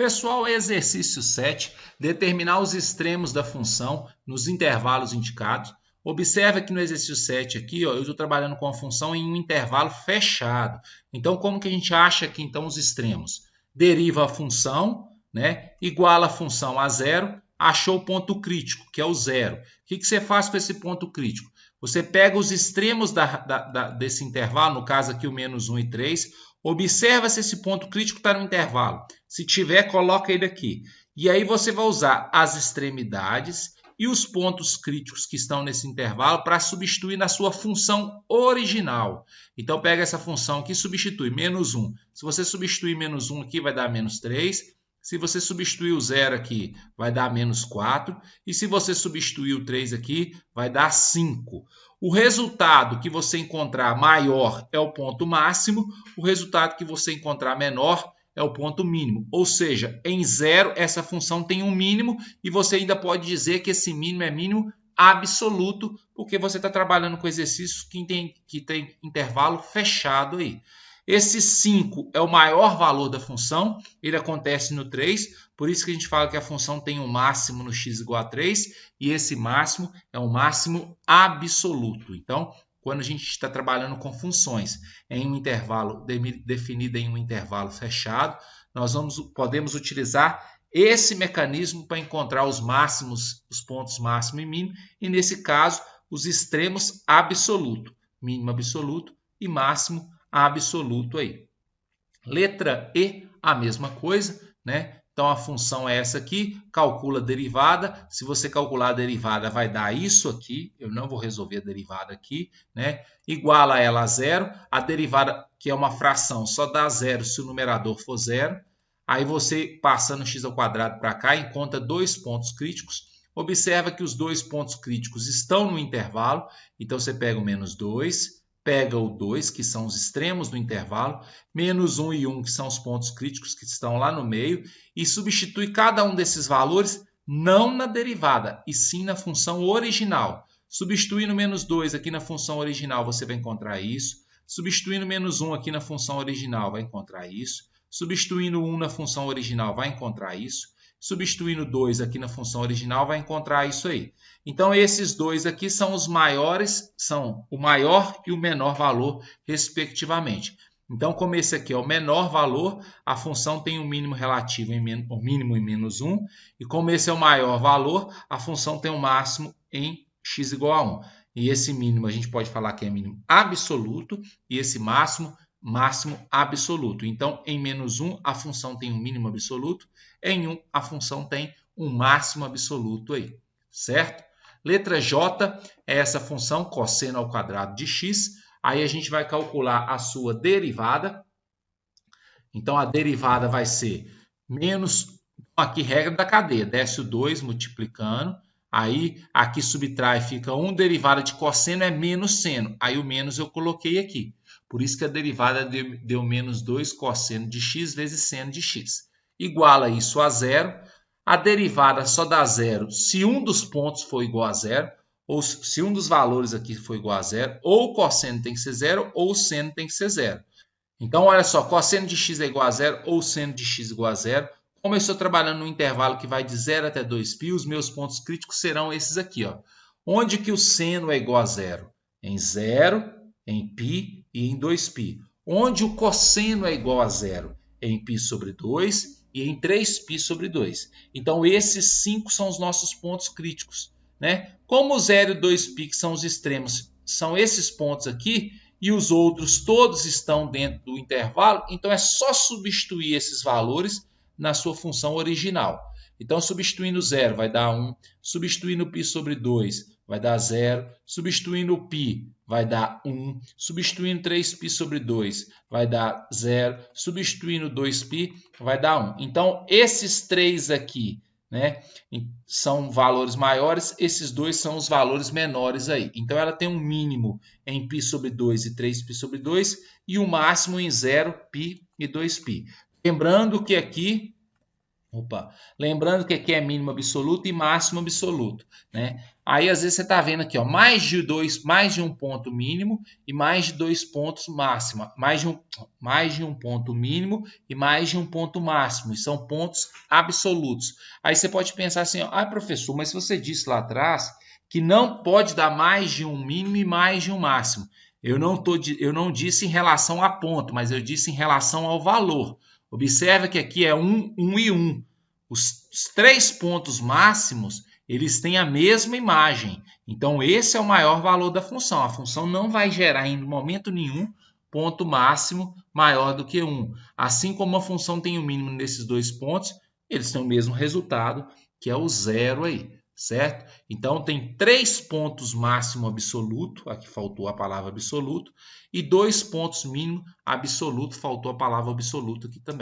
Pessoal, exercício 7, determinar os extremos da função nos intervalos indicados. Observe que no exercício 7 aqui, ó, eu estou trabalhando com a função em um intervalo fechado. Então, como que a gente acha aqui então os extremos? Deriva a função, né? Iguala a função a zero, achou o ponto crítico, que é o zero. O que você faz com esse ponto crítico? Você pega os extremos desse intervalo, no caso aqui o menos 1 e 3, observa se esse ponto crítico está no intervalo. Se tiver, coloca ele aqui. E aí você vai usar as extremidades e os pontos críticos que estão nesse intervalo para substituir na sua função original. Então, pega essa função aqui e substitui menos 1. Se você substituir menos 1 aqui, vai dar menos 3. Se você substituir o 0 aqui, vai dar menos 4. E se você substituir o 3 aqui, vai dar 5. O resultado que você encontrar maior é o ponto máximo. O resultado que você encontrar menor é o ponto mínimo. Ou seja, em 0, essa função tem um mínimo e você ainda pode dizer que esse mínimo é mínimo absoluto, porque você está trabalhando com exercícios que tem intervalo fechado aí. Esse 5 é o maior valor da função, ele acontece no 3, por isso que a gente fala que a função tem um máximo no x igual a 3, e esse máximo é um máximo absoluto. Então, quando a gente está trabalhando com funções em um intervalo definido em um intervalo fechado, nós podemos utilizar esse mecanismo para encontrar os máximos, os pontos máximo e mínimo, e nesse caso, os extremos absoluto, mínimo absoluto e máximo absoluto aí. Letra E, a mesma coisa, né? Então, a função é essa aqui, calcula a derivada. Se você calcular a derivada, vai dar isso aqui. Eu não vou resolver a derivada aqui, né? Iguala ela a zero. A derivada, que é uma fração, só dá zero se o numerador for zero. Aí você, passando x ao quadrado para cá, encontra dois pontos críticos. Observa que os dois pontos críticos estão no intervalo. Então, você pega o menos 2. Pega o 2, que são os extremos do intervalo, menos 1 e 1, que são os pontos críticos que estão lá no meio, e substitui cada um desses valores não na derivada, e sim na função original. Substituindo menos 2 aqui na função original, você vai encontrar isso. Substituindo menos 1 aqui na função original, vai encontrar isso. Substituindo 1 na função original, vai encontrar isso. Substituindo 2 aqui na função original, vai encontrar isso aí. Então, esses dois aqui são os maiores, são o maior e o menor valor, respectivamente. Então, como esse aqui é o menor valor, a função tem um mínimo relativo, o mínimo em menos 1. E como esse é o maior valor, a função tem um máximo em x igual a 1. E esse mínimo a gente pode falar que é mínimo absoluto, e esse máximo absoluto. Então, em menos 1, a função tem um mínimo absoluto. Em 1, a função tem um máximo absoluto aí, certo? Letra J é essa função cosseno ao quadrado de x. Aí a gente vai calcular a sua derivada. Então, a derivada vai ser menos... Aqui, regra da cadeia. Desce o 2 multiplicando. Aí, aqui subtrai, fica 1. Derivada de cosseno é menos seno. Aí, o menos eu coloquei aqui. Por isso que a derivada deu menos 2 cosseno de x vezes seno de x. Iguala isso a zero. A derivada só dá zero se um dos pontos for igual a zero, ou se um dos valores aqui for igual a zero, ou o cosseno tem que ser zero, ou o seno tem que ser zero. Então, olha só, cosseno de x é igual a zero, ou seno de x igual a zero. Como eu estou trabalhando no intervalo que vai de 0 até 2π, os meus pontos críticos serão esses aqui, ó. Onde que o seno é igual a zero? Em 0, em π e em 2π. Onde o cosseno é igual a zero? Em π sobre 2 e em 3π sobre 2. Então, esses 5 são os nossos pontos críticos, né? Como o 0 e 2π, que são os extremos, são esses pontos aqui, e os outros todos estão dentro do intervalo, então é só substituir esses valores na sua função original. Então, substituindo 0 vai dar 1, substituindo π sobre 2 vai dar 0, substituindo π vai dar 1, substituindo 3π sobre 2 vai dar 0, substituindo 2π vai dar 1. Então, esses três aqui, né, são valores maiores, esses dois são os valores menores aí. Então, ela tem um mínimo em π sobre 2 e 3π sobre 2 e o máximo em 0, π e 2π. Lembrando que aqui é mínimo absoluto e máximo absoluto, né? Aí, às vezes, você está vendo aqui, ó, mais de um ponto mínimo e mais de 2 pontos máximo. Mais de um ponto mínimo e mais de um ponto máximo. E são pontos absolutos. Aí você pode pensar assim, ó, professor, mas você disse lá atrás que não pode dar mais de um mínimo e mais de um máximo. Eu não disse em relação a ponto, mas eu disse em relação ao valor. Observa que aqui é 1, 1 e 1. Os 3 pontos máximos, eles têm a mesma imagem. Então, esse é o maior valor da função. A função não vai gerar em momento nenhum ponto máximo maior do que 1. Assim como a função tem o mínimo nesses 2 pontos, eles têm o mesmo resultado, que é o zero aí, certo? Então, tem 3 pontos máximo absoluto, aqui faltou a palavra absoluto, e 2 pontos mínimo absoluto, faltou a palavra absoluto aqui também.